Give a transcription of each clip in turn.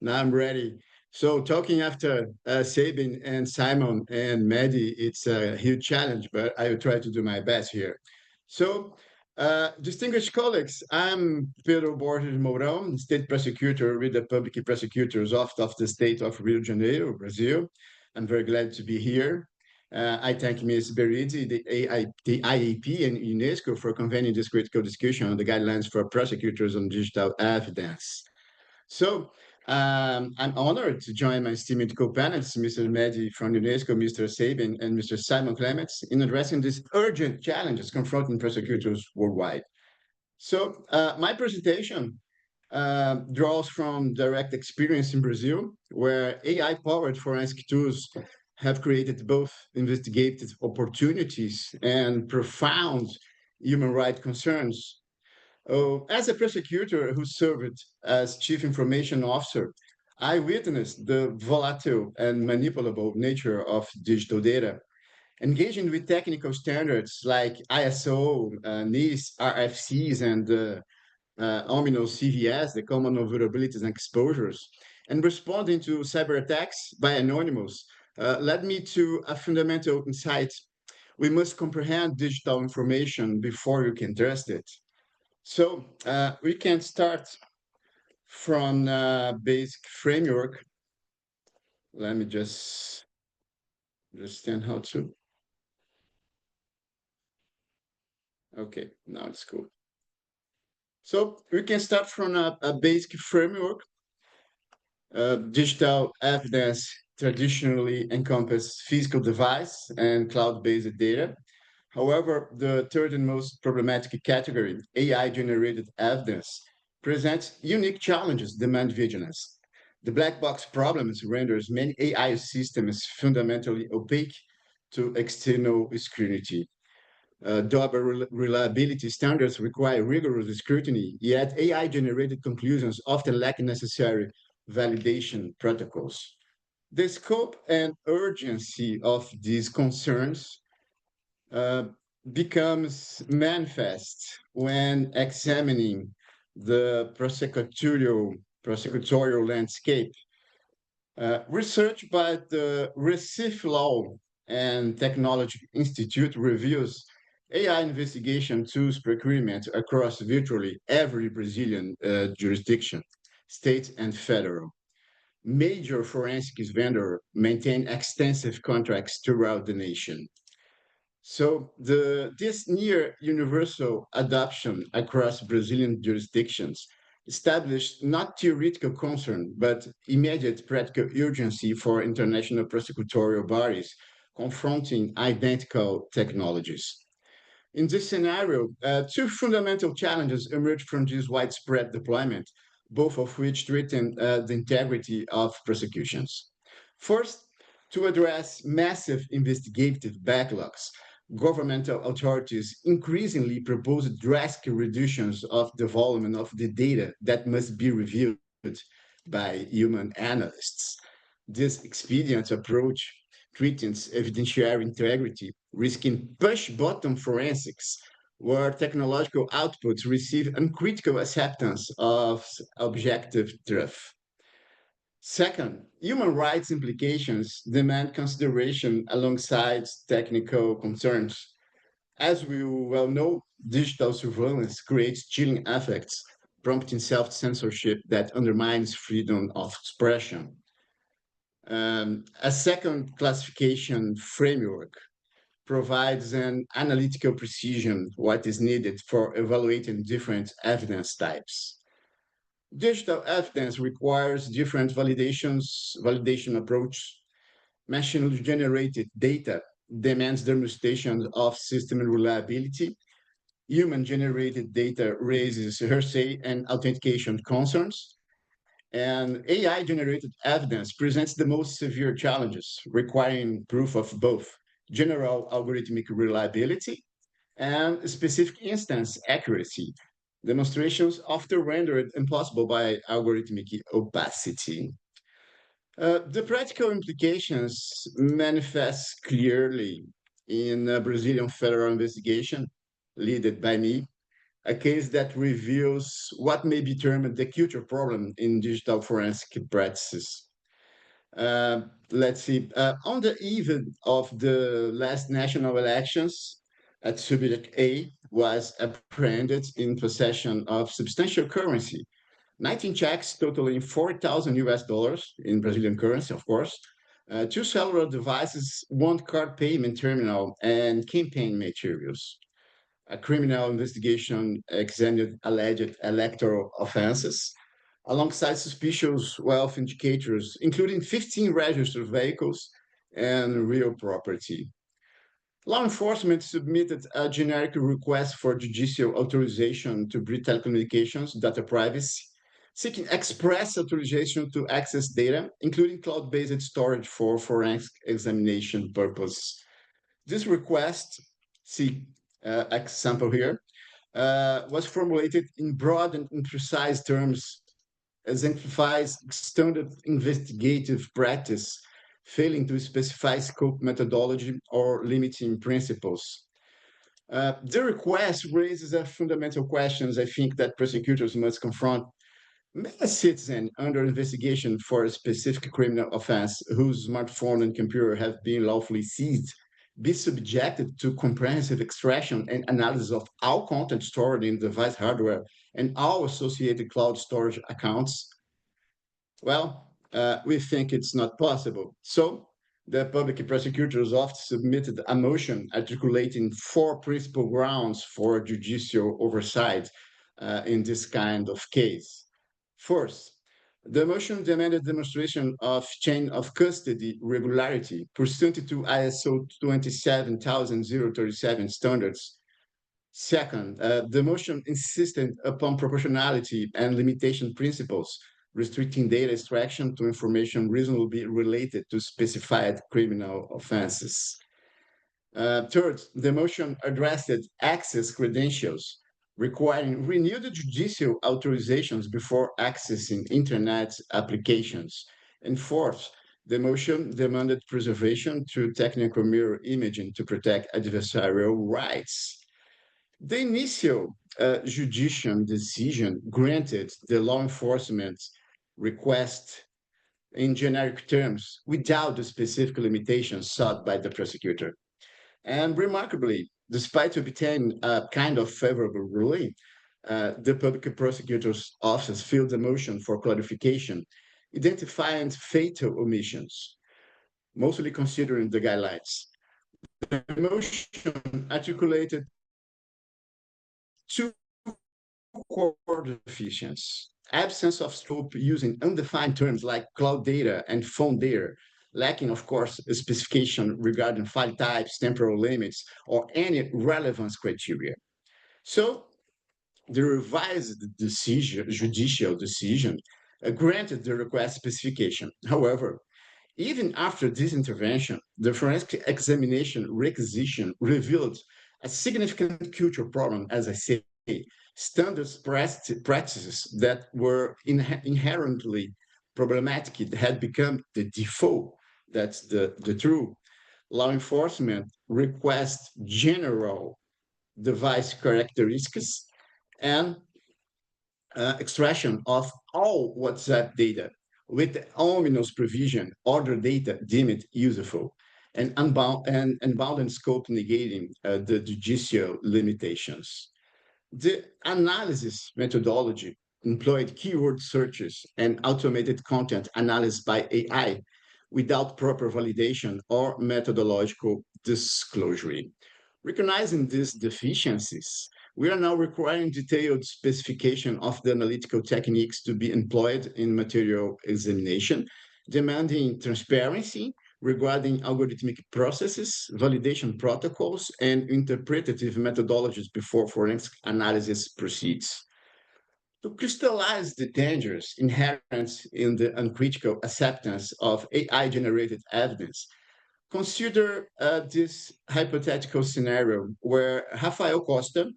Now I'm ready. So talking after Sabin and Simon and Maddie, it's a huge challenge, but I will try to do my best here. So, distinguished colleagues, I'm Pedro Borges Mourão, state prosecutor with the Public Prosecutor's Office of the State of Rio de Janeiro, Brazil. I'm very glad to be here. I thank Ms. Beridi, the IAP, and UNESCO for convening this critical discussion on the guidelines for prosecutors on digital evidence. So I'm honored to join my esteemed co-panelists, Mr. Mehdi from UNESCO, Mr. Sabin, and Mr. Simon Clements, in addressing these urgent challenges confronting prosecutors worldwide. So my presentation draws from direct experience in Brazil, where AI-powered forensic tools have created both investigative opportunities and profound human rights concerns. Oh, as a prosecutor who served as chief information officer, I witnessed the volatile and manipulable nature of digital data. Engaging with technical standards like ISO, NIST, RFCs, and OMINO CVS, the Common Vulnerabilities and Exposures, and responding to cyber attacks by anonymous led me to a fundamental insight. We must comprehend digital information before you can trust it. So we can start from basic framework. Let me just understand how to. Okay, now it's cool. So we can start from a basic framework. Digital evidence traditionally encompass physical device and cloud-based data. However, the third and most problematic category, AI-generated evidence, presents unique challenges demand vigilance. The black box problems renders many AI systems fundamentally opaque to external scrutiny. Double reliability standards require rigorous scrutiny, yet AI-generated conclusions often lack necessary validation protocols. The scope and urgency of these concerns uh, becomes manifest when examining the prosecutorial landscape. Research by the Recife Law and Technology Institute reveals AI investigation tools procurement across virtually every Brazilian jurisdiction, state and federal. Major forensics vendors maintain extensive contracts throughout the nation. So this near universal adoption across Brazilian jurisdictions established not theoretical concern, but immediate practical urgency for international prosecutorial bodies confronting identical technologies. In this scenario, two fundamental challenges emerge from this widespread deployment, both of which threaten the integrity of prosecutions. First, to address massive investigative backlogs, governmental authorities increasingly propose drastic reductions of the volume of the data that must be reviewed by human analysts. This expedient approach threatens evidentiary integrity, risking push button forensics, where technological outputs receive uncritical acceptance of objective truth. Second, human rights implications demand consideration alongside technical concerns. As we well know, digital surveillance creates chilling effects, prompting self censorship that undermines freedom of expression. A second classification framework provides an analytical precision, what is needed for evaluating different evidence types. Digital evidence requires different validation approach. Machine generated data demands demonstration of system reliability. Human generated data raises hearsay and authentication concerns. And AI generated evidence presents the most severe challenges, requiring proof of both general algorithmic reliability and specific instance accuracy. Demonstrations often rendered impossible by algorithmic opacity. The practical implications manifest clearly in a Brazilian federal investigation led by me. a case that reveals what may be termed the culture problem in digital forensic practices. Let's see. On the eve of the last national elections, at subject A was apprehended in possession of substantial currency, 19 checks totaling 40,000 US dollars in Brazilian currency, of course, two cellular devices, one card payment terminal, and campaign materials. A criminal investigation examined alleged electoral offenses alongside suspicious wealth indicators, including 15 registered vehicles and real property. Law enforcement submitted a generic request for judicial authorization to breach telecommunications data privacy, seeking express authorization to access data, including cloud-based storage for forensic examination purposes. This request, see example here, was formulated in broad and imprecise terms, exemplifies standard investigative practice, failing to specify scope methodology or limiting principles. The request raises a fundamental questions I think that prosecutors must confront. May a citizen under investigation for a specific criminal offense whose smartphone and computer have been lawfully seized be subjected to comprehensive extraction and analysis of all content stored in device hardware and all associated cloud storage accounts? Well, we think it's not possible. So the public prosecutor's office submitted a motion articulating four principal grounds for judicial oversight in this kind of case. First, the motion demanded demonstration of chain of custody regularity pursuant to ISO 27037 standards. Second, the motion insisted upon proportionality and limitation principles, restricting data extraction to information reasonably related to specified criminal offenses. Third, the motion addressed access credentials, requiring renewed judicial authorizations before accessing Internet applications. And fourth, the motion demanded preservation through technical mirror imaging to protect adversarial rights. The initial judicial decision granted the law enforcement request in generic terms without the specific limitations sought by the prosecutor. And remarkably, despite obtaining a kind of favorable ruling, the public prosecutor's office filed a motion for clarification, identifying fatal omissions, mostly considering the guidelines. The motion articulated two core deficiencies: absence of scope using undefined terms like cloud data and phone data, lacking, of course, a specification regarding file types, temporal limits, or any relevance criteria. So the revised decision, judicial decision granted the request specification. However, even after this intervention, the forensic examination requisition revealed a significant cultural problem, as I say, standards practices that were inherently problematic had become the default. That's the true. Law enforcement requests general device characteristics and extraction of all WhatsApp data with the ominous provision, other data deemed useful, and unbounded scope negating the judicial limitations. The analysis methodology employed keyword searches and automated content analysis by AI without proper validation or methodological disclosure. Recognizing these deficiencies, we are now requiring detailed specification of the analytical techniques to be employed in material examination, demanding transparency regarding algorithmic processes, validation protocols, and interpretative methodologies before forensic analysis proceeds. To crystallize the dangers inherent in the uncritical acceptance of AI-generated evidence, consider this hypothetical scenario where Rafael Costa,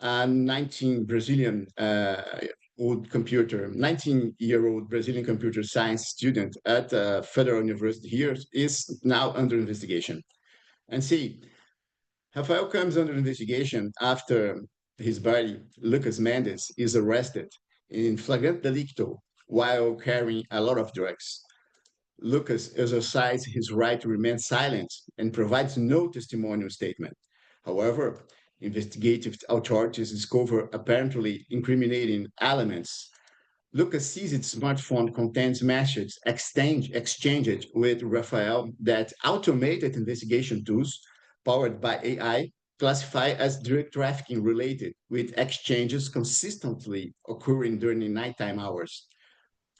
a 19-year-old Brazilian computer science student at Federal University here, is now under investigation. And see, Rafael comes under investigation after his buddy, Lucas Mendes, is arrested in flagrant delicto while carrying a lot of drugs. Lucas exercises his right to remain silent and provides no testimonial statement. However, investigative authorities discover apparently incriminating elements. Lucas sees its smartphone contains messages exchanged with Rafael that automated investigation tools powered by AI classify as drug trafficking related, with exchanges consistently occurring during the nighttime hours.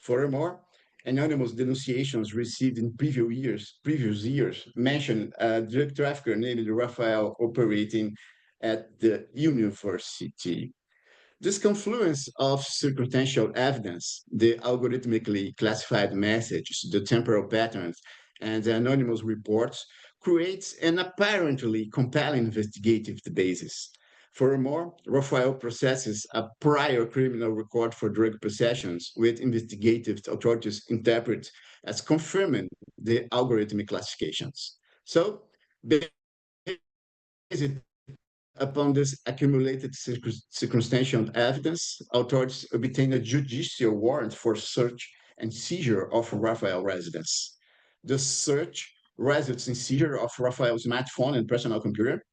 Furthermore, anonymous denunciations received in previous years mention a drug trafficker named Rafael operating at the university. This confluence of circumstantial evidence, the algorithmically classified messages, the temporal patterns, and the anonymous reports creates an apparently compelling investigative basis. Furthermore, Rafael processes a prior criminal record for drug possessions, with investigative authorities interpret as confirming the algorithmic classifications. So, based upon this accumulated circumstantial evidence, authorities obtained a judicial warrant for search and seizure of Rafael's residence. The search results in seizure of Rafael's smartphone and personal computer,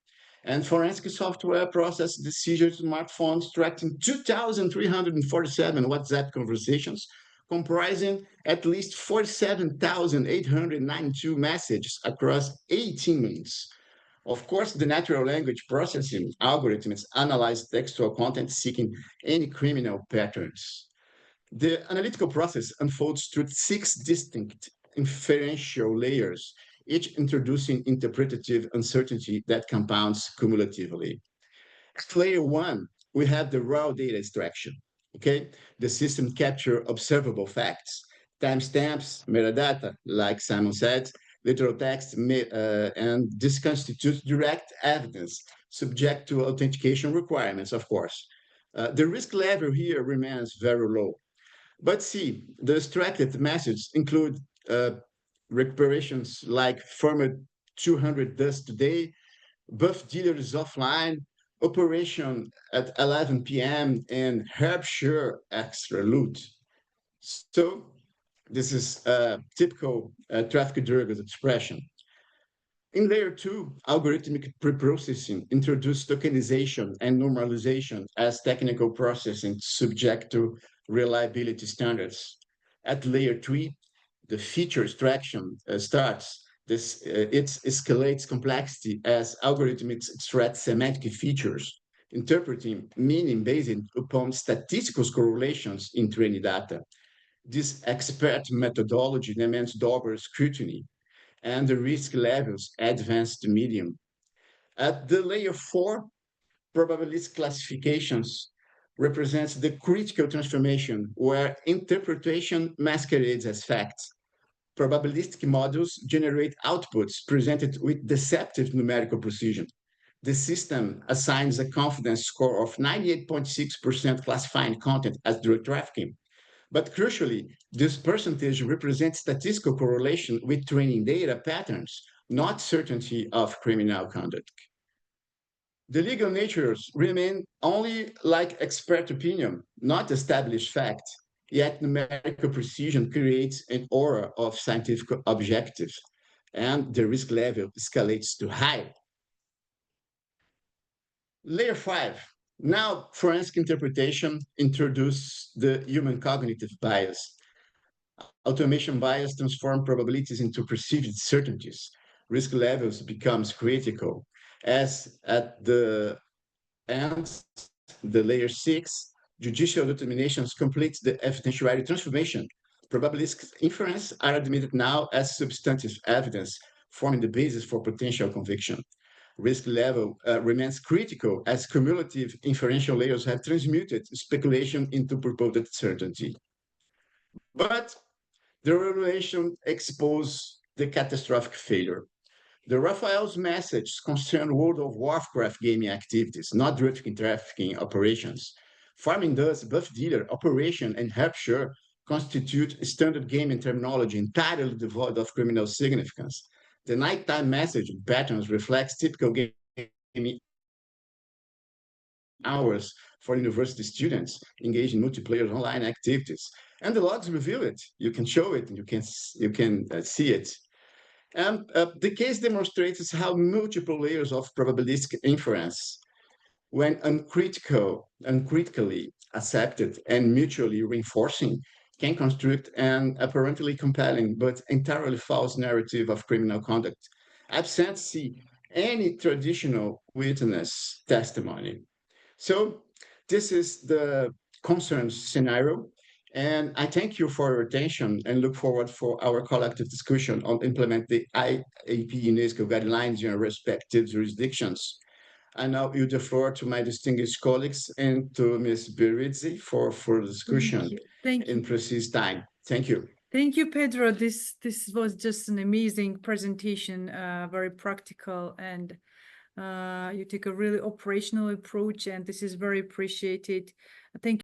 and forensic software processed the seizure smartphone, extracting 2,347 WhatsApp conversations, comprising at least 47,892 messages across 18 minutes. Of course, the natural language processing algorithms analyze textual content seeking any criminal patterns. The analytical process unfolds through six distinct inferential layers, each introducing interpretative uncertainty that compounds cumulatively. At layer one, we have the raw data extraction. Okay, the system capture observable facts, timestamps, metadata, like Simon said, literal text, and this constitutes direct evidence, subject to authentication requirements, of course. The risk level here remains very low. But see, the extracted messages include uh, recuperations like firmed 200 dust today, buff dealer is offline, operation at 11 p.m., and Herbshire extra loot. So this is a typical traffic drug expression. In layer two, algorithmic preprocessing introduced tokenization and normalization as technical processing subject to reliability standards. At layer three, the feature extraction starts. It escalates complexity as algorithms extract semantic features, interpreting meaning based upon statistical correlations in training data. This expert methodology demands double scrutiny, and the risk levels advance to medium. At the layer four, probabilistic classifications represents the critical transformation where interpretation masquerades as facts. Probabilistic models generate outputs presented with deceptive numerical precision. The system assigns a confidence score of 98.6% classifying content as drug trafficking. But crucially, this percentage represents statistical correlation with training data patterns, not certainty of criminal conduct. The legal natures remain only like expert opinion, not established fact, yet numerical precision creates an aura of scientific objective, and the risk level escalates to high. Layer 5. Now, forensic interpretation introduces the human cognitive bias. Automation bias transforms probabilities into perceived certainties. Risk levels becomes critical, as at the end, the layer 6, judicial determinations completes the evidentiary transformation. Probabilistic inference are admitted now as substantive evidence, forming the basis for potential conviction. Risk level remains critical as cumulative inferential layers have transmuted speculation into purported certainty. But the revelation exposed the catastrophic failure. The Raphael's message concerned World of Warcraft gaming activities, not trafficking operations. Farming does, buff dealer, operation, and Hampshire constitute standard gaming terminology entirely devoid of criminal significance. The nighttime message patterns reflects typical gaming hours for university students engaged in multiplayer online activities. And the logs reveal it. You can show it, and you can see it. And the case demonstrates how multiple layers of probabilistic inference, when uncritically accepted and mutually reinforcing, can construct an apparently compelling but entirely false narrative of criminal conduct, absent see any traditional witness testimony. So this is the concern scenario. And I thank you for your attention and look forward for our collective discussion on implement the IAP UNESCO guidelines in respective jurisdictions. I now yield the floor to my distinguished colleagues and to Ms. Berizzi for further discussion in precise time. Thank you. Thank you, Pedro. This was just an amazing presentation, very practical, and you take a really operational approach, and this is very appreciated. Thank